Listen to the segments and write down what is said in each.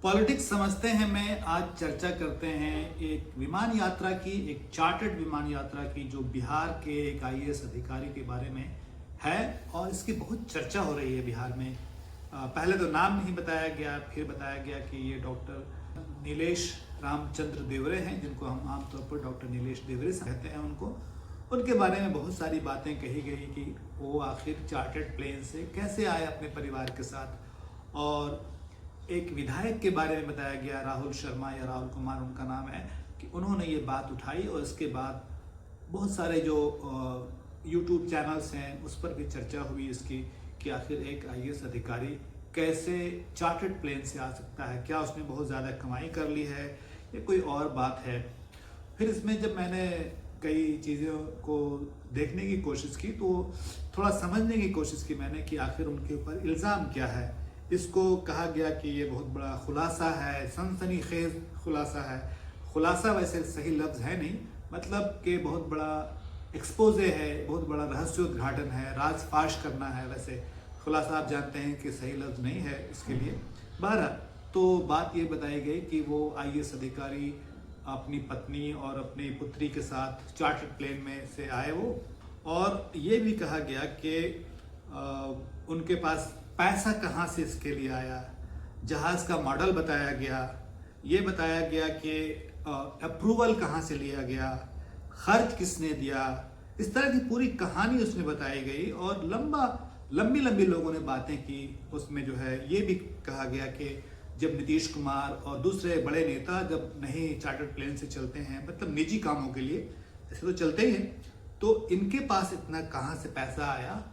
Politics समझते हैं में आज चर्चा करते हैं एक विमान यात्रा की, एक चार्टर्ड विमान यात्रा की जो बिहार के एक आईएएस अधिकारी के बारे में है और इसकी बहुत चर्चा हो रही है बिहार में। पहले तो नाम नहीं बताया गया, फिर बताया गया कि ये डॉक्टर नीलेश रामचंद्र देवरे हैं, जिनको हम आमतौर पर डॉक्टर नीलेश देवरे कहते हैं। उनके बारे में बहुत सारी बातें कही गई कि वो आखिर चार्टर्ड प्लेन से कैसे आए अपने परिवार के साथ, और एक विधायक के बारे में बताया गया, राहुल शर्मा या राहुल कुमार उनका नाम है, कि उन्होंने ये बात उठाई और इसके बाद बहुत सारे जो यूट्यूब चैनल्स हैं उस पर भी चर्चा हुई इसकी कि आखिर एक आईएएस अधिकारी कैसे चार्टर्ड प्लेन से आ सकता है, क्या उसने बहुत ज़्यादा कमाई कर ली है या कोई और बात है। फिर इसमें जब मैंने कई चीज़ों को देखने की कोशिश की तो थोड़ा समझने की कोशिश की मैंने कि आखिर उनके ऊपर इल्ज़ाम क्या है। इसको कहा गया कि ये बहुत बड़ा खुलासा है, सनसनीखेज खुलासा है। खुलासा वैसे सही लफ्ज़ है नहीं, मतलब कि बहुत बड़ा एक्सपोजे है, बहुत बड़ा रहस्योद्घाटन है, राज फाश करना है। वैसे खुलासा आप जानते हैं कि सही लफ्ज़ नहीं है इसके लिए। बहरहाल तो बात ये बताई गई कि वो आईएएस अधिकारी अपनी पत्नी और अपनी पुत्री के साथ चार्टर्ड प्लेन में से आए वो, और ये भी कहा गया कि उनके पास पैसा कहाँ से इसके लिए आया, जहाज़ का मॉडल बताया गया, ये बताया गया कि अप्रूवल कहाँ से लिया गया, खर्च किसने दिया, इस तरह की पूरी कहानी उसमें बताई गई और लंबी लंबी लोगों ने बातें की। उसमें जो है ये भी कहा गया कि जब नीतीश कुमार और दूसरे बड़े नेता जब नहीं चार्टर्ड प्लेन से चलते हैं, मतलब निजी कामों के लिए, ऐसे तो चलते ही हैं, तो इनके पास इतना कहाँ से पैसा आया।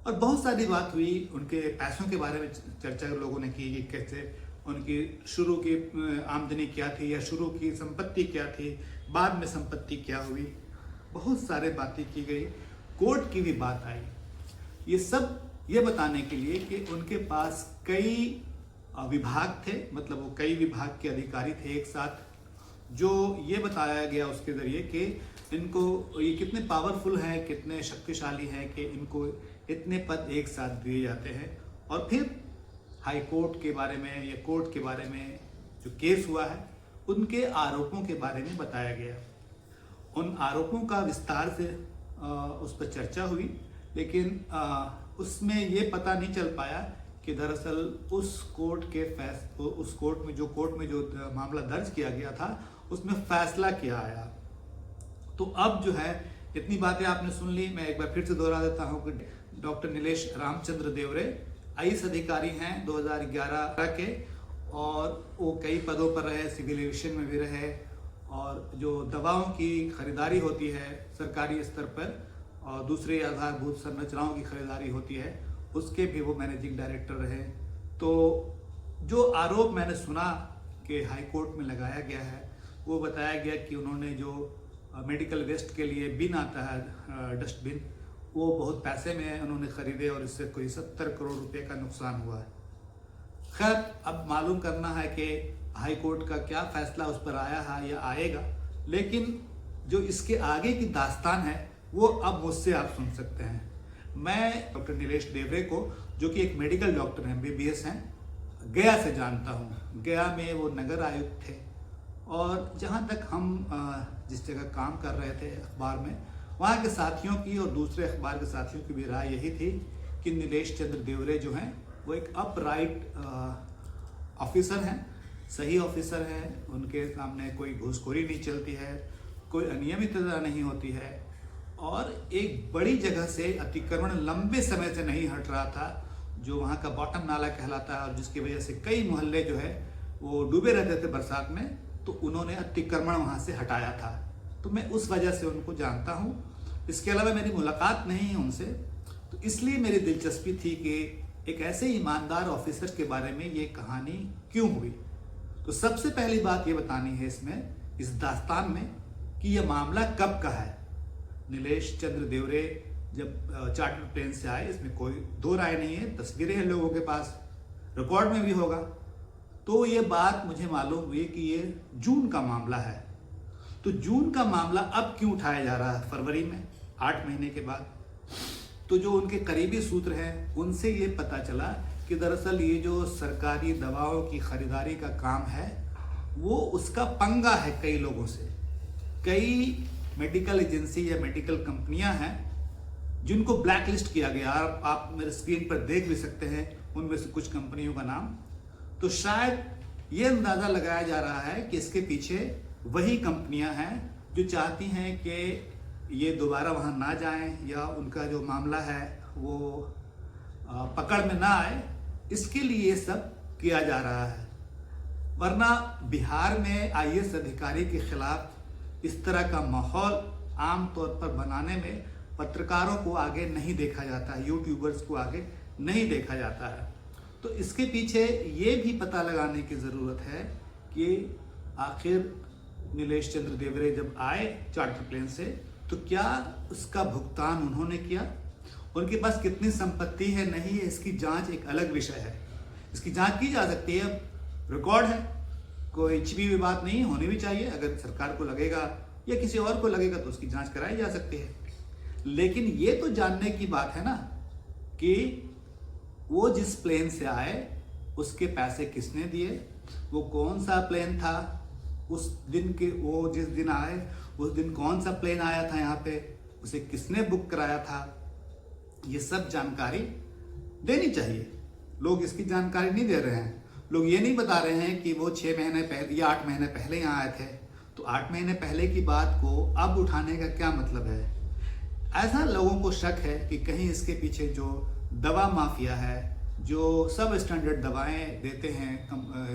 और बहुत सारी बात हुई, उनके पैसों के बारे में चर्चा लोगों ने की कि कैसे उनकी शुरू की आमदनी क्या थी या शुरू की संपत्ति क्या थी, बाद में संपत्ति क्या हुई, बहुत सारे बातें की गई, कोर्ट की भी बात आई। ये सब ये बताने के लिए कि उनके पास कई विभाग थे, मतलब वो कई विभाग के अधिकारी थे एक साथ, जो ये बताया गया उसके ज़रिए कि इनको ये कितने पावरफुल हैं, कितने शक्तिशाली हैं कि इनको इतने पद एक साथ दिए जाते हैं। और फिर हाई कोर्ट के बारे में या कोर्ट के बारे में जो केस हुआ है उनके आरोपों के बारे में बताया गया। उन आरोपों का विस्तार से उस पर चर्चा हुई, लेकिन उसमें ये पता नहीं चल पाया कि दरअसल उस कोर्ट में जो मामला दर्ज किया गया था उसमें फैसला क्या आया। तो अब जो है इतनी बातें आपने सुन ली, मैं एक बार फिर से दोहरा देता हूँ कि डॉक्टर नीलेश रामचंद्र देवरे आईएएस अधिकारी हैं 2011 के, और वो कई पदों पर रहे, सिविल एविएशन में भी रहे, और जो दवाओं की खरीदारी होती है सरकारी स्तर पर और दूसरे आधारभूत संरचनाओं की खरीदारी होती है उसके भी वो मैनेजिंग डायरेक्टर रहे। तो जो आरोप मैंने सुना कि हाई कोर्ट में लगाया गया है वो बताया गया कि उन्होंने जो मेडिकल वेस्ट के लिए बिन आता है, डस्टबिन, वो बहुत पैसे में उन्होंने खरीदे और इससे कोई 70 करोड़ रुपए का नुकसान हुआ है। खैर अब मालूम करना है कि हाई कोर्ट का क्या फैसला उस पर आया है या आएगा, लेकिन जो इसके आगे की दास्तान है वो अब मुझसे आप सुन सकते हैं। मैं डॉक्टर नीलेश देवरे को, जो कि एक मेडिकल डॉक्टर हैं, MBBS हैं, गया से जानता हूँ। गया में वो नगर आयुक्त थे, और जहाँ तक हम जिस जगह काम कर रहे थे अखबार में, वहाँ के साथियों की और दूसरे अखबार के साथियों की भी राय यही थी कि नीलेश चंद्र देवरे जो हैं वो एक अपराइट ऑफिसर हैं, सही ऑफिसर हैं, उनके सामने कोई घूसखोरी नहीं चलती है, कोई अनियमितता नहीं होती है, और एक बड़ी जगह से अतिक्रमण लंबे समय से नहीं हट रहा था जो वहाँ का बॉटम नाला कहलाता है, और जिसकी वजह से कई मोहल्ले जो है वो डूबे रहते थे बरसात में, तो उन्होंने अतिक्रमण वहाँ से हटाया था। तो मैं उस वजह से उनको जानता हूँ, इसके अलावा मेरी मुलाकात नहीं है उनसे, तो इसलिए मेरी दिलचस्पी थी कि एक ऐसे ईमानदार ऑफिसर के बारे में ये कहानी क्यों हुई। तो सबसे पहली बात ये बतानी है इसमें, इस दास्तान में, कि यह मामला कब का है। नीलेश चंद्र देवरे जब चार्टर्ड प्लेन से आए, इसमें कोई दो राय नहीं है, तस्वीरें हैं लोगों के पास, रिकॉर्ड में भी होगा। तो ये बात मुझे मालूम हुई कि ये जून का मामला है। तो जून का मामला अब क्यों उठाया जा रहा है फरवरी में, 8 महीने के बाद? तो जो उनके करीबी सूत्र हैं उनसे ये पता चला कि दरअसल ये जो सरकारी दवाओं की खरीदारी का काम है वो उसका पंगा है कई लोगों से। कई मेडिकल एजेंसी या मेडिकल कंपनियां हैं जिनको ब्लैक लिस्ट किया गया। आप मेरे स्क्रीन पर देख भी सकते हैं उनमें से कुछ कंपनियों का नाम। तो शायद ये अंदाज़ा लगाया जा रहा है कि इसके पीछे वही कंपनियां हैं जो चाहती हैं कि ये दोबारा वहाँ ना जाएं या उनका जो मामला है वो पकड़ में ना आए, इसके लिए ये सब किया जा रहा है। वरना बिहार में आईएएस अधिकारी के खिलाफ इस तरह का माहौल आम तौर पर बनाने में पत्रकारों को आगे नहीं देखा जाता है, यूट्यूबर्स को आगे नहीं देखा जाता है। तो इसके पीछे ये भी पता लगाने की ज़रूरत है कि आखिर नीलेश चंद्र देवरे जब आए चार्टर प्लेन से तो क्या उसका भुगतान उन्होंने किया, उनके पास कितनी संपत्ति है नहीं है, इसकी जांच एक अलग विषय है। इसकी जांच की जा सकती है, रिकॉर्ड है, कोई छिपी हुई बात नहीं होनी भी चाहिए। अगर सरकार को लगेगा या किसी और को लगेगा तो उसकी जांच कराई जा सकती है। लेकिन ये तो जानने की बात है ना कि वो जिस प्लेन से आए उसके पैसे किसने दिए, वो कौन सा प्लेन था, उस दिन के वो जिस दिन आए उस दिन कौन सा प्लेन आया था यहाँ पे, उसे किसने बुक कराया था, ये सब जानकारी देनी चाहिए। लोग इसकी जानकारी नहीं दे रहे हैं। लोग ये नहीं बता रहे हैं कि वो 6 महीने पहले या 8 महीने पहले यहाँ आए थे, तो 8 महीने पहले की बात को अब उठाने का क्या मतलब है। ऐसा लोगों को शक है कि कहीं इसके पीछे जो दवा माफिया है, जो सब स्टैंडर्ड दवाएं देते हैं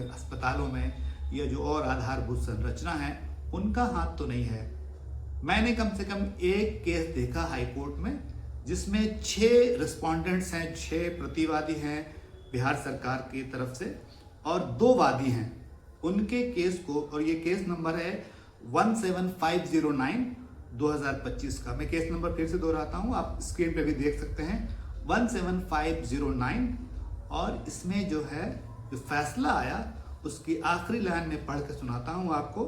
अस्पतालों में, या जो और आधारभूत संरचना है, उनका हाथ तो नहीं है। मैंने कम से कम एक केस देखा हाई कोर्ट में जिसमें 6 रिस्पोंडेंट्स हैं, 6 प्रतिवादी हैं बिहार सरकार की तरफ से और 2 वादी हैं। उनके केस को, और ये केस नंबर है 17509 2025 का। मैं केस नंबर फिर से दोहराता हूँ, आप स्क्रीन पे भी देख सकते हैं 17509। और इसमें जो है जो फैसला आया उसकी आखिरी लाइन में पढ़ के सुनाता हूँ आपको।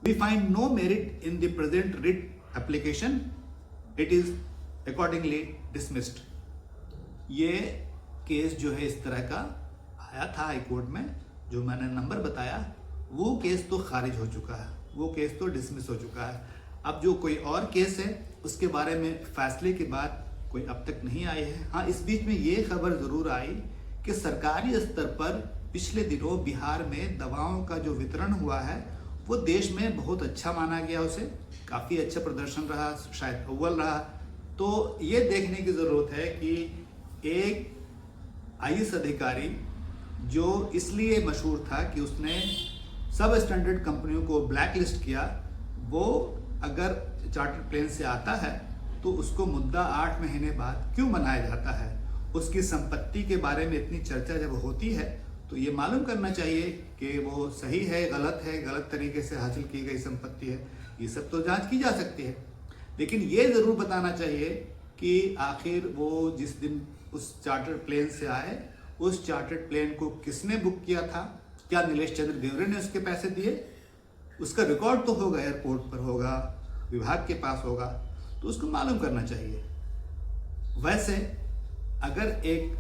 We find no merit in the present writ application, it is accordingly dismissed. ये केस जो है इस तरह का आया था हाई कोर्ट में, जो मैंने नंबर बताया वो केस तो खारिज हो चुका है, वो केस तो डिसमिस हो चुका है। अब जो कोई और केस है उसके बारे में फैसले के बाद कोई अब तक नहीं आई है। हाँ, इस बीच में ये खबर ज़रूर आई कि सरकारी स्तर पर पिछले दिनों बिहार में दवाओं का जो वितरण हुआ है वो देश में बहुत अच्छा माना गया, उसे काफ़ी अच्छा प्रदर्शन रहा, शायद अव्वल रहा। तो ये देखने की ज़रूरत है कि एक आईएएस अधिकारी जो इसलिए मशहूर था कि उसने सब स्टैंडर्ड कंपनियों को ब्लैक लिस्ट किया, वो अगर चार्टर प्लेन से आता है तो उसको मुद्दा 8 महीने बाद क्यों बनाया जाता है। उसकी संपत्ति के बारे में इतनी चर्चा जब होती है तो ये मालूम करना चाहिए कि वो सही है, गलत तरीके से हासिल की गई संपत्ति है। ये सब तो जांच की जा सकती है, लेकिन ये ज़रूर बताना चाहिए कि आखिर वो जिस दिन उस चार्टर प्लेन से आए उस चार्टर्ड प्लेन को किसने बुक किया था, क्या नीलेश चंद्र देवरे ने उसके पैसे दिए, उसका रिकॉर्ड तो होगा, एयरपोर्ट पर होगा, विभाग के पास होगा, तो उसको मालूम करना चाहिए। वैसे अगर एक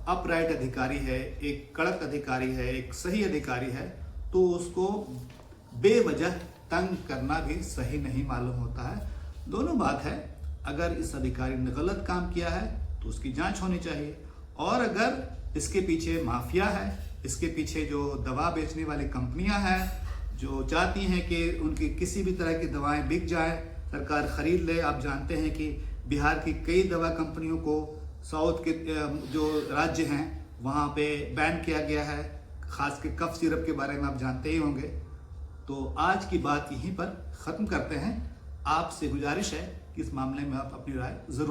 अपराइट अधिकारी है, एक कड़क अधिकारी है, एक सही अधिकारी है, तो उसको बेवजह तंग करना भी सही नहीं मालूम होता है। दोनों बात है, अगर इस अधिकारी ने गलत काम किया है तो उसकी जांच होनी चाहिए, और अगर इसके पीछे माफिया है, इसके पीछे जो दवा बेचने वाली कंपनियां हैं जो चाहती हैं कि उनकी किसी भी तरह की दवाएं बिक जाए, सरकार खरीद ले। आप जानते हैं कि बिहार की कई दवा कंपनियों को साउथ के जो राज्य हैं वहाँ पे बैन किया गया है, खास के कफ सिरप के बारे में आप जानते ही होंगे। तो आज की बात यहीं पर ख़त्म करते हैं। आपसे गुजारिश है कि इस मामले में आप अपनी राय ज़रूर